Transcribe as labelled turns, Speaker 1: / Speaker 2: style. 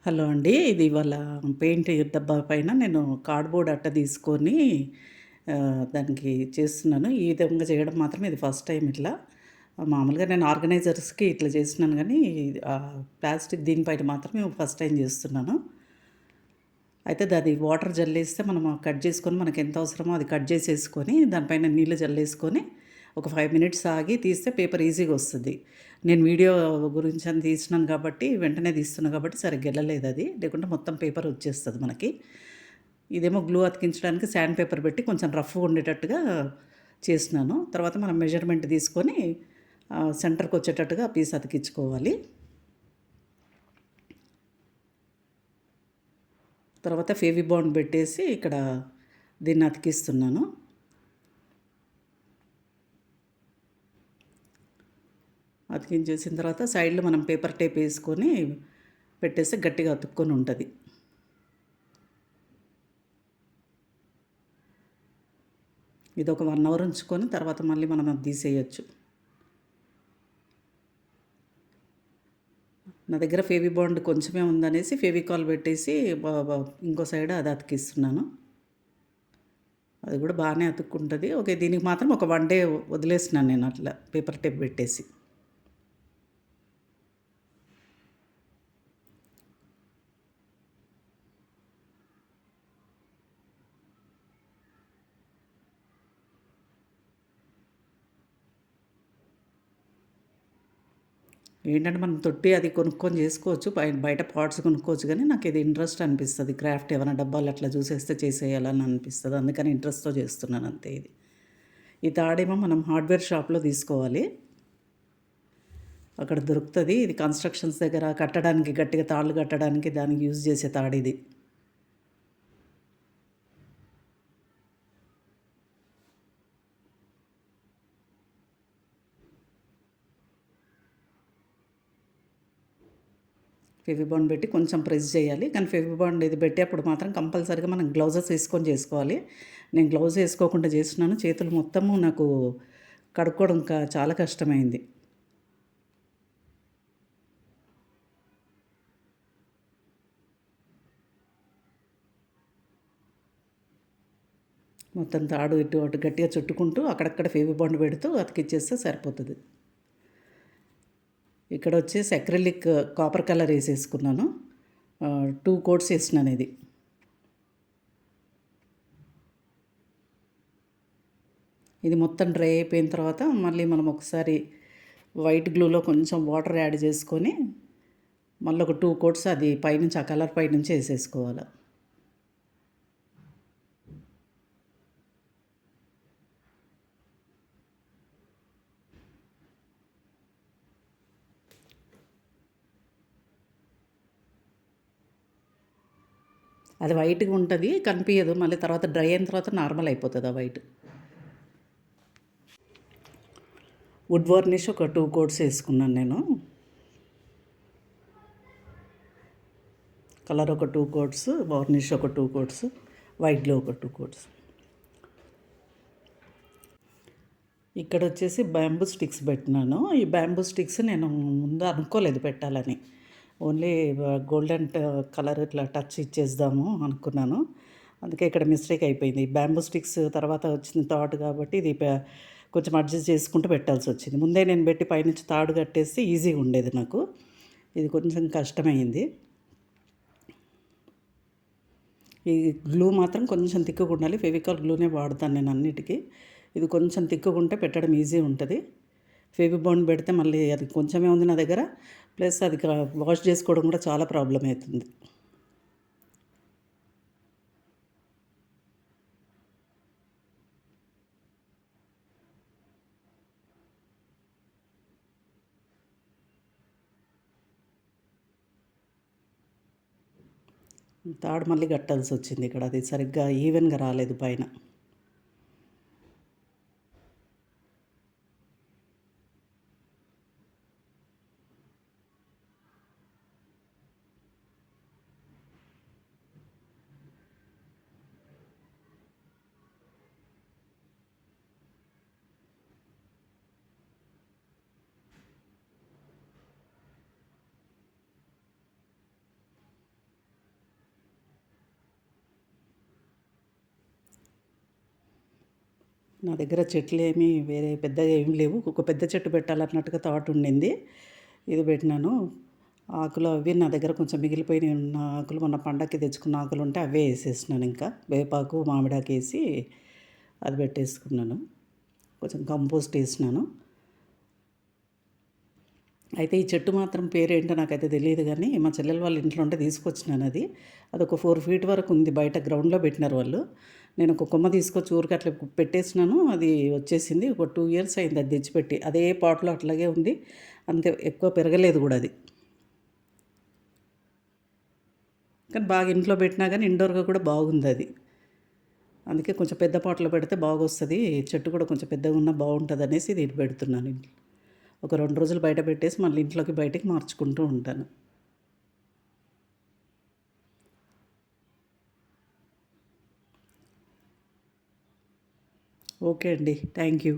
Speaker 1: Hello అండి. ఇది ఇవాళ పెయింట్ డబ్బా పైన నేను కార్డ్‌బోర్డ్ అట్ట తీసుకొని దానికి చేస్తున్నాను. ఈ విధంగా చేయడం మాత్రం ఇది ఫస్ట్ టైం ఇట్లా. మామూలుగా నేను ఆర్గనైజర్స్‌కి ఇట్లా చేస్తున్నాను గానీ, ప్లాస్టిక్ దీనిపైన మాత్రం ఫస్ట్ టైం చేస్తున్నాను. అయితే అది వాటర్ జల్లేస్తే మనం కట్ చేసుకొని మనకెంత అవసరమో అది కట్ చేసేసుకొని, దానిపైన నీళ్లు జల్లేసుకొని, ఒక 5 మినిట్స్ ఆగి తీస్తే పేపర్ ఈజీగా వస్తది. నేను వీడియో గురించని తీస్తున్నాను కాబట్టి, వెంటనే తీస్తున్నా కాబట్టి సరిగ్గా ఎళ్ళలేదది. లేకుంటే మొత్తం పేపర్ వచ్చేస్తది మనకి. ఇదేమో గ్లూ అతికించడానికి శాండ్ పేపర్ పెట్టి కొంచెం రఫ్‌గా ఉండేటట్టుగా చేసినాను. తర్వాత మనం మెజర్‌మెంట్ తీసుకొని సెంటర్‌కొచ్చేటట్టుగా పీస్ అతికించుకోవాలి. తర్వాత ఫెవి బాండ్ పెట్టేసి ఇక్కడ దీన్ని అతికిస్తున్నాను. అతికించేసిన తర్వాత సైడ్‌లో మనం పేపర్ టేప్ ఏసుకొని పెట్టేస్తే గట్టిగా అతుక్కొని ఉంటది. ఇదొక 1 అవర్ ఉంచుకొని తర్వాత మళ్ళీ మనం అది తీసేయొచ్చు. నా దగ్గర ఫెవి బాండ్ కొంచెమే ఉందనేసి ఫెవికాల్ పెట్టేసి బ బ ఇంకో సైడ్ అది అతికిస్తున్నాను. అది కూడా బానే అతుక్కుంటది. ఓకే. దీనికి మాత్రం ఒక 1 డే వదిలేసినాను నేను అట్లా పేపర్ టేప్ పెట్టేసి. ఏంటంటే మనం తొట్టి అది కొనుక్కొని చేసుకోవచ్చు. బయట పాట్స్ కొనుక్కోవచ్చు గానీ, నాకిది ఇంట్రెస్ట్ అనిపిస్తది. క్రాఫ్ట్ ఏమైనా డబ్బాలు అట్లా చూసేస్తే చేసేయాలని అనిపిస్తది. అందుకని ఇంట్రెస్ట్‌తో చేస్తున్నాను అంతే ఇది. ఈ తాడేమో మనం హార్డ్‌వేర్ షాప్‌లో తీసుకోవాలి. అక్కడ దొరుకుతది. ఇది కన్‌స్ట్రక్షన్స్ దగ్గర కట్టడానికి గట్టిగా తాళ్ళు కట్టడానికి దానికి యూజ్ చేసే తాడిది. ఫెవిబాండ్ పెట్టి కొంచెం ప్రెస్ చేయాలి. కానీ ఫెవిబాండ్ ఇది పెట్టేప్పుడు మాత్రం కంపల్సరీగా మనం గ్లౌజెస్ వేసుకొని చేసుకోవాలి. నేను గ్లౌజ్ ఏసుకోకుండా చేస్తున్నాను. చేతులు మొత్తము నాకు కడుక్కోవడం చాలా కష్టమైంది. మొత్తం తాడు ఇటు అటు గట్టిగా చుట్టుకుంటూ అక్కడక్కడ ఫెవిబాండ్ పెడుతూ అతికిచ్చేస్తే సరిపోతది. ఇక్కడొచ్చేసి అక్రిలిక్ కాపర్ కలర్ ఏసేసుకున్నాను. 2 కోట్స్ ఏసినాను ఇది. ఇది మొత్తం డ్రై అయిపోయిన తర్వాత మళ్ళీ మనం ఒకసారి వైట్ గ్లూలో కొంచెం వాటర్ యాడ్ చేసుకొని మళ్ళీ ఒక 2 కోట్స్ అది పైనుంచి ఆ కలర్ పైనుంచి ఏసేసుకోవాలి. అది వైట్‌గా ఉంటది. కనిపియదు. మళ్ళీ తర్వాత డ్రై అయిన తర్వాత నార్మల్ అయిపోతది ఆ వైట్. వుడ్ వార్నిష్ ఒక 2 కోట్స్ ఏసుకున్నాను నేను. కలర్ ఒక 2 కోట్స్, వార్నిష్ ఒక 2 కోట్స్, వైట్ గ్లో ఒక 2 కోట్స్. ఇక్కడొచ్చేసి బ్యాంబూ స్టిక్స్ పెట్టినాను. ఈ బ్యాంబూ స్టిక్స్ నేను ముందు అనుకోలేదు పెట్టాలని. ఓన్లీ గోల్డెన్ కలర్ ఇట్లా టచ్ ఇచ్చేద్దాము అనుకున్నాను. అందుకే ఇక్కడ మిస్టేక్ అయిపోయింది. బ్యాంబూ స్టిక్స్ తర్వాత వచ్చిన థాట్ కాబట్టి ఇది కొంచెం అడ్జస్ట్ చేసుకుంటూ పెట్టాల్సొచ్చింది. ముందే నేను పెట్టి పైనుంచి తాడు కట్టేస్తే ఈజీగా ఉండేది నాకు. ఇది కొంచెం కష్టమైంది. ఈ గ్లూ మాత్రం కొంచెం తిక్కుగా ఉండాలి. ఫెవికాల్ గ్లూనే వాడతాను నేను అన్నిటికీ. ఇది కొంచెం తిక్కుగా ఉంటే పెట్టడం ఈజీ ఉంటది. ఫెవి బాండ్ పెడితే మళ్ళీ అది కొంచెమే ఉంది నా దగ్గర. ప్లస్ అది వాష్ చేసుకోవడం కూడా చాలా ప్రాబ్లమ్ అవుతుంది. తాడు మళ్ళీ కట్టాల్సొచ్చింది ఇక్కడ. అది సరిగ్గా ఈవెన్‌గా రాలేదు పైన. నా దగ్గర చెట్లేమి వేరే పెద్దగా ఏమి లేవు. ఒక పెద్ద చెట్టు పెట్టాలన్నట్టుగా థాట్ ఉండింది. ఇది పెట్టినాను. ఆకులు అవి నా దగ్గర కొంచెం మిగిలిపోయినయి ఉన్న ఆకులు మొన్న పండక్కి తెచ్చుకున్న ఆకులుంటే అవే ఏసేసినాను ఇంకా. వేపాకు, మామిడాకేసి అది పెట్టేసుకున్నాను. కొంచెం కంపోస్ట్ ఏసినాను. అయితే ఈ చెట్టు మాత్రం పేరేంటో నాకైతే తెలీదు గానీ, మా చెల్లెలు వాళ్ళ ఇంట్లో ఉంటే తీసుకొచ్చినానది. అదొక 4 ఫీట్ వరకు ఉంది. బయట గ్రౌండ్‌లో పెట్టినారు వాళ్ళు. నేను ఒక కొమ్మ తీసుకొచ్చి ఊరికే అట్లా పెట్టేసినాను. అది వచ్చేసింది. ఒక 2 ఇయర్స్ అయింది అది తెచ్చిపెట్టి. అదే పాట్‌లో అట్లాగే ఉంది. అంతే ఎక్కువ పెరగలేదు గూడా అది. కానీ బాగా ఇంట్లో పెట్టినా గానీ ఇండోర్‌గా కూడా బాగుందది. అందుకే కొంచెం పెద్ద పాట్‌లో పెడితే బాగొస్తది. చెట్టు కూడా కొంచెం పెద్దగున్నా బావుంటదనేసి ఇది పెడుతున్నాను ఇంట్లో. ఒక 2 రోజులు బయట పెట్టేసి మళ్ళీ ఇంట్లోకి బయటికి మార్చుకుంటూ ఉంటాను. ఓకే అండి. Thank you.